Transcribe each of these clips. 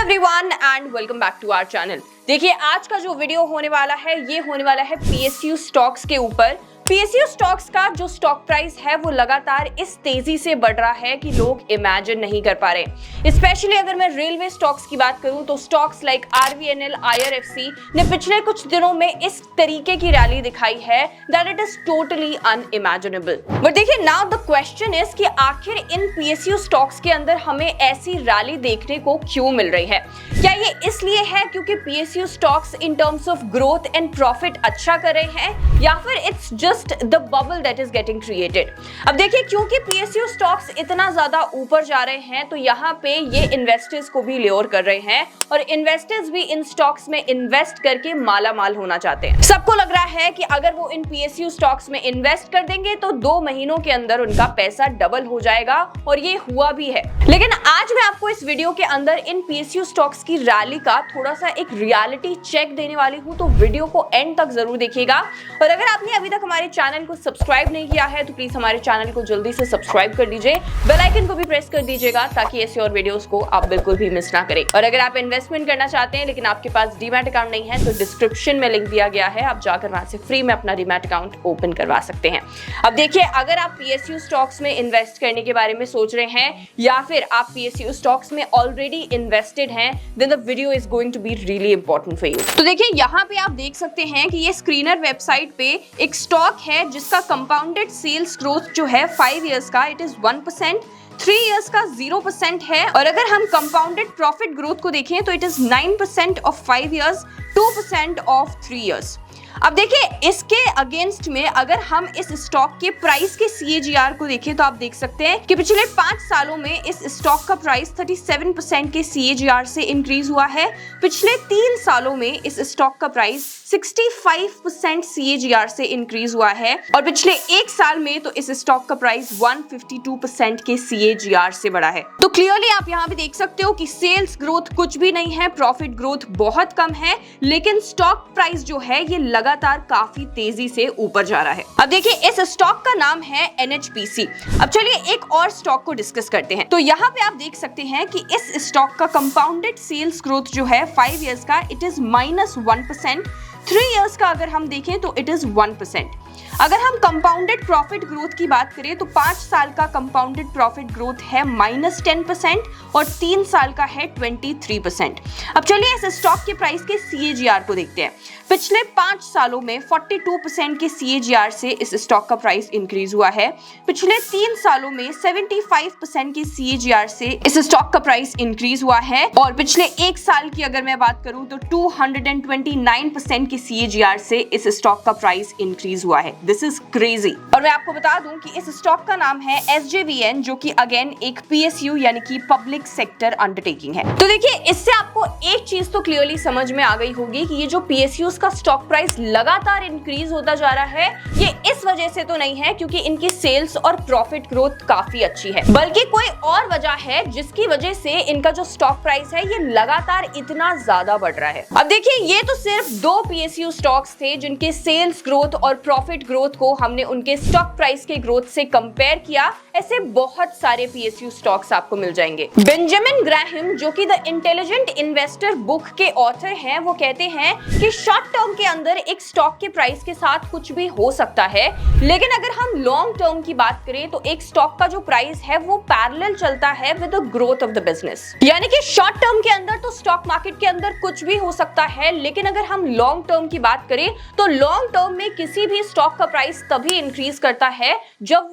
Everyone and welcome back to our channel. देखिए आज का जो वीडियो होने वाला है ये होने वाला है पीएसयू स्टॉक्स के ऊपर। पीएसयू स्टॉक्स का जो स्टॉक प्राइस है वो लगातार इस तेजी से बढ़ रहा है कि लोग इमेजिन नहीं कर पा रहे। स्पेशली अगर मैं रेलवे स्टॉक्स की बात करूं तो स्टॉक्स लाइक आरवीएनएल, आईआरएफसी ने पिछले कुछ दिनों में इस तरीके की रैली दिखाई है that it is totally unimaginable. But देखिए नाउ द क्वेश्चन इज कि आखिर इन पीएसयू स्टॉक्स के अंदर हमें ऐसी रैली देखने को क्यों मिल रही है? क्या ये इसलिए है क्योंकि PSU stocks in terms of growth and profit अच्छा कर रहे हैं या फिर it's just the bubble that is getting created? अब देखिए क्योंकि पीएसयू स्टॉक्स इतना ज्यादा ऊपर जा रहे हैं तो यहाँ पे ये इन्वेस्टर्स को भी ल्योर कर रहे हैं और इन्वेस्टर्स भी इन स्टॉक्स में इन्वेस्ट करके माला माल होना चाहते हैं। सबको लग रहा है कि अगर वो इन पीएसयू स्टॉक्स में इन्वेस्ट कर देंगे तो 2 महीनों के अंदर उनका पैसा डबल हो जाएगा और ये हुआ भी है। लेकिन आज मैं आपको इस वीडियो के अंदर इन पीएसयू स्टॉक्स की रैली का थोड़ा सा एक रियलिटी चेक देने वाली हूं, तो वीडियो को एंड तक जरूर देखिएगा। और अगर आपने अभी तक हमारे चैनल को सब्सक्राइब नहीं किया है तो प्लीज हमारे चैनल को जल्दी से सब्सक्राइब कर लीजिए, बेल आइकन को भी प्रेस कर दीजिएगा ताकि ऐसे और वीडियोस को आप बिल्कुल भी मिस ना करें। और अगर आप इन्वेस्टमेंट करना चाहते हैं लेकिन आपके पास डीमैट अकाउंट नहीं है तो डिस्क्रिप्शन में लिंक दिया गया है, आप जाकर वहां से फ्री में अपना डीमैट अकाउंट ओपन करवा सकते हैं। अब देखिए अगर आप पीएसयू स्टॉक्स में इन्वेस्ट करने के बारे में सोच रहे हैं या फिर आप पीएसयू स्टॉक्स में ऑलरेडी इन्वेस्टेड हैं then the video is going to be really important for you. तो देखिए यहाँ पे आप देख सकते हैं कि ये स्क्रीनर वेबसाइट पे एक स्टॉक है जिसका कंपाउंडेड सेल्स ग्रोथ जो है 5 इयर्स का इट इज 1%, 3 इयर्स का 0% है और अगर हम कंपाउंडेड प्रॉफिट ग्रोथ को देखें तो it is 9% of 5 years, 2% of 3 years. अब देखिए इसके अगेंस्ट में अगर हम इस स्टॉक के प्राइस के CAGR को देखें तो आप देख सकते हैं कि पिछले 5 सालों में इस स्टॉक का प्राइस 37% के CAGR से इंक्रीज हुआ है। पिछले 3 सालों में इस स्टॉक का प्राइस 65% CAGR से इंक्रीज हुआ है और पिछले 1 साल में तो इस स्टॉक का प्राइस 152% के CAGR से बढ़ा है। तो क्लियरली आप यहाँ पे देख सकते हो कि सेल्स ग्रोथ कुछ भी नहीं है, प्रॉफिट ग्रोथ बहुत कम है, लेकिन स्टॉक प्राइस जो है ये लगातार काफी तेजी से ऊपर जा रहा है। अब देखिए इस स्टॉक का नाम है NHPC। अब चलिए एक और स्टॉक को डिस्कस करते हैं। तो यहाँ पे आप देख सकते हैं कि इस स्टॉक का कंपाउंडेड सेल्स ग्रोथ जो है 5 इयर्स का इट इज -1%, 3 इयर्स का अगर हम देखें तो इट इज 1%। अगर हम कंपाउंडेड प्रॉफिट ग्रोथ की बात करें तो 5 साल का कंपाउंडेड प्रॉफिट ग्रोथ है -10% और 3 साल का है 23%। अब चलिए इस स्टॉक के प्राइस के CAGR को देखते हैं। पिछले 5 सालों में 42% के CAGR से इस स्टॉक का प्राइस इंक्रीज हुआ है। पिछले 3 सालों में 75% के CAGR से इस स्टॉक का प्राइस इंक्रीज हुआ है और पिछले 1 साल की अगर मैं बात करूं तो 229% के CAGR से इस स्टॉक का प्राइस इंक्रीज हुआ है। This is crazy. और मैं आपको बता दूं कि इस स्टॉक का नाम है SJVN जो कि अगेन एक PSU यानी कि पब्लिक सेक्टर अंडरटेकिंग है। तो देखिए इससे आपको एक चीज तो क्लियरली समझ में आ गई होगी कि ये जो PSUs का स्टॉक प्राइस लगातार इंक्रीज होता जा रहा है ये इस वजह से तो नहीं है क्योंकि इनकी सेल्स और प्रॉफिट ग्रोथ काफी अच्छी है, बल्कि कोई और वजह है जिसकी वजह से इनका जो स्टॉक प्राइस है ये लगातार इतना ज्यादा बढ़ रहा है। अब देखिए ये तो सिर्फ 2 PSU स्टॉक्स थे जिनके सेल्स ग्रोथ और प्रॉफिट ग्रोथ को हमने उनके स्टॉक प्राइस के ग्रोथ से कंपेयर किया। ऐसे बहुत सारे PSU स्टॉक्स आपको मिल जाएंगे। बेंजामिन ग्राहम जो कि द इंटेलिजेंट इन्वेस्टर बुक के ऑथर हैं वो कहते हैं कि शॉर्ट टर्म के अंदर एक स्टॉक के प्राइस के साथ कुछ भी हो सकता है, लेकिन अगर हम लॉन्ग टर्म की बात करें तो एक स्टॉक का जो प्राइस है वो पैरेलल चलता है with the growth of the business. यानी कि शॉर्ट टर्म के अंदर तो स्टॉक मार्केट के अंदर कुछ भी हो सकता है, लेकिन अगर हम लॉन्ग टर्म की बात करें तो लॉन्ग टर्म में किसी भी स्टॉक का प्राइस तभी इंक्रीज करता है जब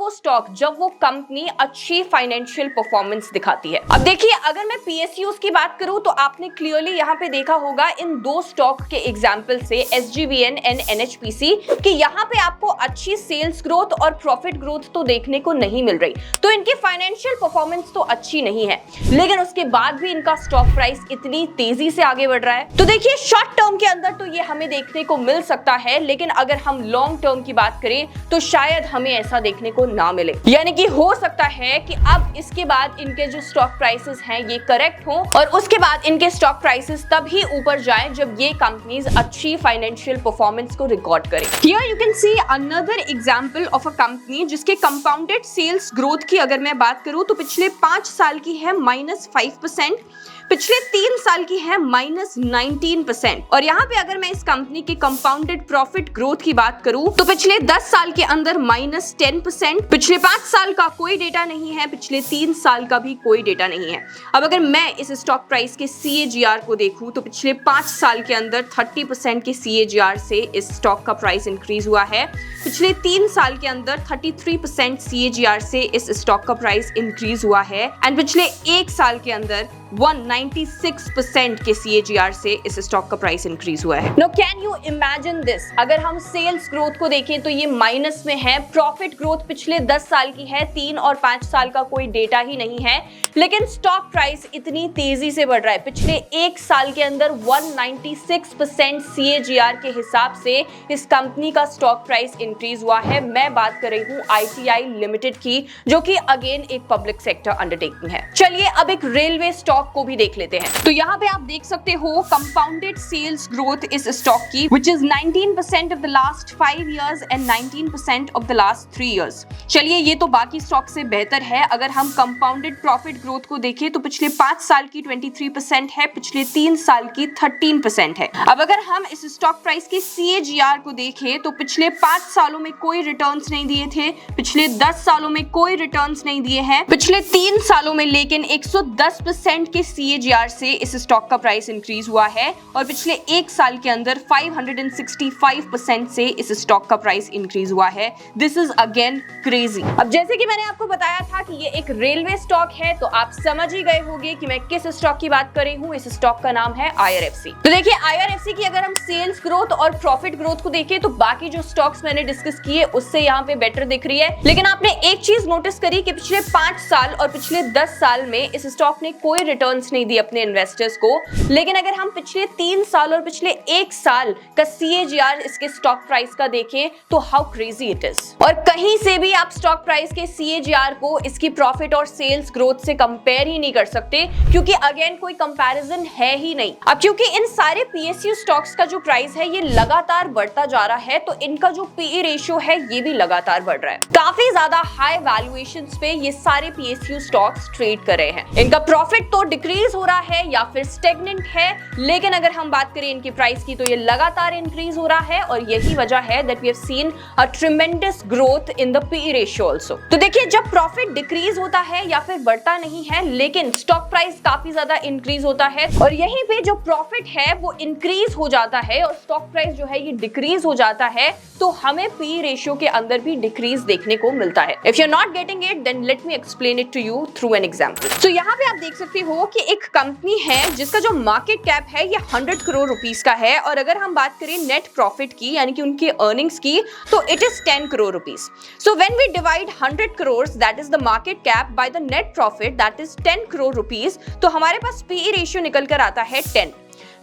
वो कंपनी अच्छी फाइनेंशियल परफॉर्मेंस दिखाती है। अब देखिए अगर मैं PSUs की बात करूं तो आपने क्लियरली यहाँ पे देखा होगा इन 2 स्टॉक के एग्जांपल से SJVN एंड NHPC कि यहाँ पे आपको अच्छी सेल्स ग्रोथ और प्रॉफिट ग्रोथ तो देखने को नहीं मिल रही, तो इनकी फाइनेंशियल परफॉर्मेंस तो अच्छी नहीं है, लेकिन उसके बाद भी इनका स्टॉक प्राइस इतनी तेजी से आगे बढ़ रहा है। तो देखिए शॉर्ट टर्म के अंदर तो ये हमें देखने को मिल सकता है, लेकिन अगर हम लॉन्ग टर्म टर्म की बात करें तो शायद हमें ऐसा देखने को ना मिले। यानी कि हो सकता है कि अब इसके बाद इनके जो स्टॉक प्राइसेस हैं ये करेक्ट हो और उसके बाद इनके स्टॉक प्राइसेस तभी ऊपर जाए जब ये कंपनीज अच्छी फाइनेंशियल परफॉर्मेंस को रिकॉर्ड करें। Here you can see another example of a company जिसके कंपाउंडेड सेल्स ग्रोथ की अगर मैं बात करूं तो पिछले 5 साल की है -5%, पिछले 3 साल की है -19%। और यहाँ पे अगर मैं इस कंपनी के कंपाउंडेड प्रॉफिट ग्रोथ की बात करूं तो पिछले 10 साल के अंदर -10%, पिछले 5 साल का कोई डेटा नहीं है, पिछले 3 साल का भी कोई डेटा नहीं है। अब अगर मैं इस स्टॉक प्राइस के CAGR को देखूं तो पिछले 5 साल के अंदर 30% के CAGR से इस स्टॉक का प्राइस इंक्रीज हुआ है, पिछले 3 साल के अंदर 33% CAGR से इस स्टॉक का प्राइस इंक्रीज हुआ है एंड पिछले 1 साल के अंदर 196% के CAGR से इस स्टॉक का प्राइस इंक्रीज हुआ है। Now can you imagine this? अगर हम सेल्स ग्रोथ को देखें तो ये माइनस में है, प्रॉफिट ग्रोथ पिछले 10 साल की है, 3 और 5 साल का कोई डेटा ही नहीं है, लेकिन स्टॉक प्राइस इतनी तेजी से बढ़ रहा है। पिछले 1 साल के अंदर 196% CAGR के हिसाब से इस कंपनी का स्टॉक प्राइस इंक्रीज हुआ है। मैं बात कर रही हूँ ITI लिमिटेड की, जो कि अगेन एक पब्लिक सेक्टर अंडरटेकिंग है। चलिए अब एक रेलवे स्टॉक को भी देख लेते हैं। तो यहाँ पे आप देख सकते हो कंपाउंडेड सेल्स ग्रोथ इस स्टॉक की which is 19% of the last 5 years and 19% of the last 3 years। चलिए ये तो बाकी स्टॉक से बेहतर है। अगर हम कंपाउंडेड प्रॉफिट ग्रोथ को देखें तो पिछले 5 साल की 23% है, पिछले 3 साल की 13% है। अब अगर हम इस स्टॉक प्राइस के CAGR को देखें तो पिछले 5 सालों में कोई रिटर्न्स नहीं दिए थे, पिछले 10 सालों में कोई रिटर्न्स नहीं दिए हैं, पिछले 3 सालों में लेकिन 110% के CAGR से इस स्टॉक का प्राइस इंक्रीज हुआ है और पिछले 1 साल के अंदर 565% से इस स्टॉक का प्राइस इंक्रीज हुआ है। This is again crazy. अब जैसे कि मैंने आपको बताया था कि ये एक रेलवे स्टॉक है, तो आप समझ ही गए होंगे कि मैं किस स्टॉक की बात कर रही हूँ। इस स्टॉक का नाम है IRFC। तो देखिए IRFC की अगर हम सेल्स ग्रोथ और प्रॉफिट ग्रोथ को देखें तो बाकी जो स्टॉक्स मैंने डिस्कस किए उससे यहाँ पे बेटर दिख रही है, लेकिन आपने एक चीज नोटिस करी कि पिछले 5 साल और पिछले 10 साल में इस स्टॉक ने कोई रिटर्न्स नहीं दिए अपने इन्वेस्टर्स को। लेकिन अगर हम पिछले 3 साल और पिछले 1 साल का CAGR इसके स्टॉक प्राइस का देखें तो हाउ क्रेजी इट इज। और कहीं से भी आप स्टॉक प्राइस के CAGR को इसकी प्रॉफिट और सेल्स ग्रोथ से कंपेयर ही नहीं कर सकते, क्योंकि अगेन कोई कंपैरिजन है ही नहीं। अब क्योंकि इन सारे PSU स्टॉक्स का जो प्राइस है ये लगातार बढ़ता जा रहा है, तो इनका जो PE रेशियो है ये भी लगातार बढ़ रहा है। काफी ज्यादा हाई वैल्यूएशंस पे ये सारे PSU स्टॉक्स ट्रेड कर रहे हैं। इनका प्रॉफिट तो डिक्रीज हो रहा है या फिर स्टेगनेंट है, लेकिन अगर हम बात करें इनकी प्राइस की तो ये लगातार इंक्रीज हो रहा है और यही वजह है that we have seen a tremendous growth in the PE ratio also. तो देखिए जब प्रॉफिट डिक्रीज होता है या फिर बढ़ता नहीं है लेकिन स्टॉक प्राइस काफी ज्यादा इंक्रीज होता है, और यहीं पे जो प्रॉफिट है वो इंक्रीज हो जाता है और स्टॉक प्राइस जो है ये डिक्रीज हो जाता है, तो हमें PE रेशियो के अंदर भी डिक्रीज देखने को मिलता है। If you are not getting it then let me explain it to you through an example. तो यहाँ पे आप देख सकते हो कि एक कंपनी है जिसका जो मार्केट कैप है ये 100 करोड़ रुपीस का है, और अगर हम बात करें नेट प्रॉफिट की यानी कि उनकी अर्निंग्स की तो it is 10 crore rupees. So when we divide 100 crore that is the market cap by the net profit that is 10 crore rupees, तो हमारे पास PE रेशियो निकल कर आता है 10।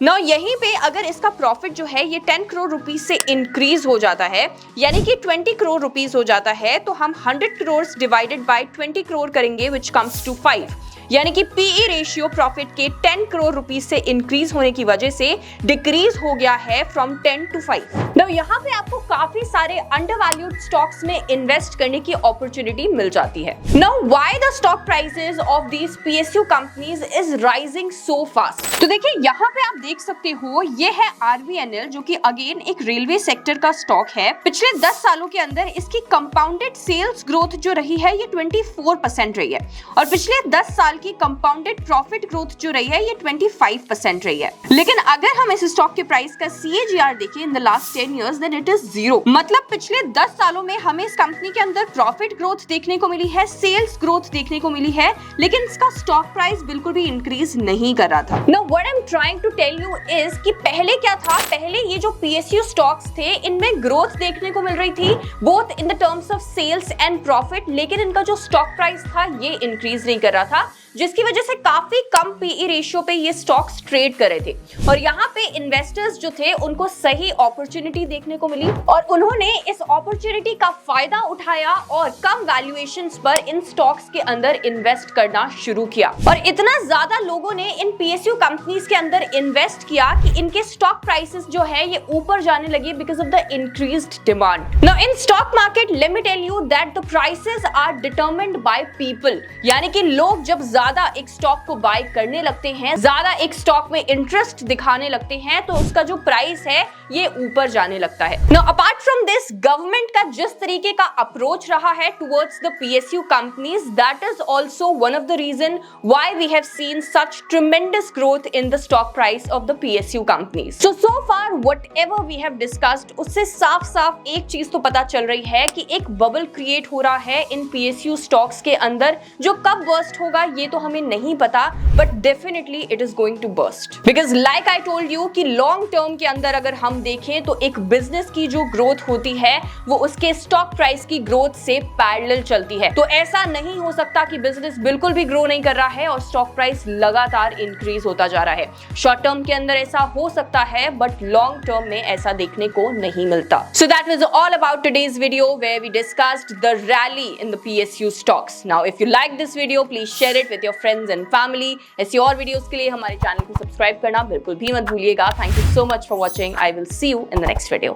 Now, यहीं पे अगर इसका प्रॉफिट जो है ये 10 करोड़ रुपीस से इंक्रीज हो जाता है यानी कि 20 करोड़ रुपीस हो जाता है, तो हम 100 करोड़ डिवाइडेड बाय 20 करोड़ करेंगे विच कम्स टू 5, यानी कि PE रेशियो प्रॉफिट के 10 करोड़ रुपीस से इंक्रीज होने की वजह से डिक्रीज हो गया है फ्रॉम 10 to 5। नाउ यहाँ पे आपको काफी सारे अंडरवैल्यूड स्टॉक्स में इन्वेस्ट करने की अपॉर्चुनिटी मिल जाती है। Now why the stock prices of these PSU companies is rising so fast. तो देखिए यहाँ पे आप देख सकते हो ये है RVNL, जो कि अगेन एक रेलवे सेक्टर का स्टॉक है। पिछले 10 सालों के अंदर इसकी कंपाउंडेड सेल्स ग्रोथ जो रही है ये 24% रही है, और पिछले 10 साल की कंपाउंडेड प्रॉफिट ग्रोथ जो रही है ये 25% रही है। लेकिन अगर हम इस स्टॉक के प्राइस का CAGR देखें in the last 10 years then it is 0। मतलब पिछले 10 सालों में हमें इस कंपनी के अंदर प्रॉफिट ग्रोथ देखने को मिली है, सेल्स ग्रोथ देखने को मिली है, लेकिन इसका स्टॉक प्राइस बिल्कुल भी इंक्रीज नहीं कर रहा था। Now what I am trying to tell you is कि पहले क्या था, पहले ये जो PSU स्टॉक्स थे इनमें ग्रोथ देखने को मिल रही थी both in the terms of sales and profit, लेकिन इनका जो स्टॉक प्राइस था ये इंक्रीज नहीं कर रहा था। जिसकी वजह से काफी कम पीई रेशियो पे ये स्टॉक्स ट्रेड कर रहे थे और यहाँ पे इन्वेस्टर्स जो थे उनको सही अपॉर्चुनिटी देखने को मिली और उन्होंने इस अपॉर्चुनिटी का फायदा उठाया और कम वैल्यूएशंस पर इन स्टॉक्स के अंदर इन्वेस्ट करना शुरू किया और इतना ज्यादा लोगों ने इन पीएसयू कंपनीज के अंदर इन्वेस्ट किया कि इनके स्टॉक प्राइसेस जो है ये ऊपर जाने लगी because of the increased demand. Now in stock market let me tell you that the prices are determined by people, यानी कि लोग जब ज्यादा एक स्टॉक को बाय करने लगते हैं, ज्यादा एक स्टॉक में इंटरेस्ट दिखाने लगते हैं तो उसका जो प्राइस है ये ऊपर जाने लगता है। Now apart from this, government का जिस तरीके का अप्रोच रहा है towards the PSU companies, that is also one of the reason why we have seen such tremendous growth in the stock price of the PSU companies. So far whatever we have discussed, उससे साफ-साफ एक चीज तो पता चल रही है कि एक बबल क्रिएट हो रहा है इन पीएसयू स्टॉक्स के अंदर, जो कब बर्स्ट होगा ये तो हमें नहीं पता, but definitely it is going to burst because like I told you कि लॉन्ग टर्म के अंदर अगर हम देखें तो एक बिजनेस की जो ग्रोथ होती है वो उसके स्टॉक प्राइस की ग्रोथ से पैरेलल चलती है। तो ऐसा नहीं हो सकता कि बिजनेस बिल्कुल भी ग्रो नहीं कर रहा है और स्टॉक प्राइस लगातार इंक्रीज होता जा रहा है। शॉर्ट टर्म के अंदर ऐसा हो सकता है बट लॉन्ग टर्म में ऐसा देखने को नहीं मिलता। So that was all about today's video where we discussed the rally in the PSU stocks. Now if you like this video, please share it with your friends and family. ऐसी और videos के लिए हमारे channel को subscribe करना बिल्कुल भी मत भूलिएगा। Thank you so much for watching. I will see you in the next video.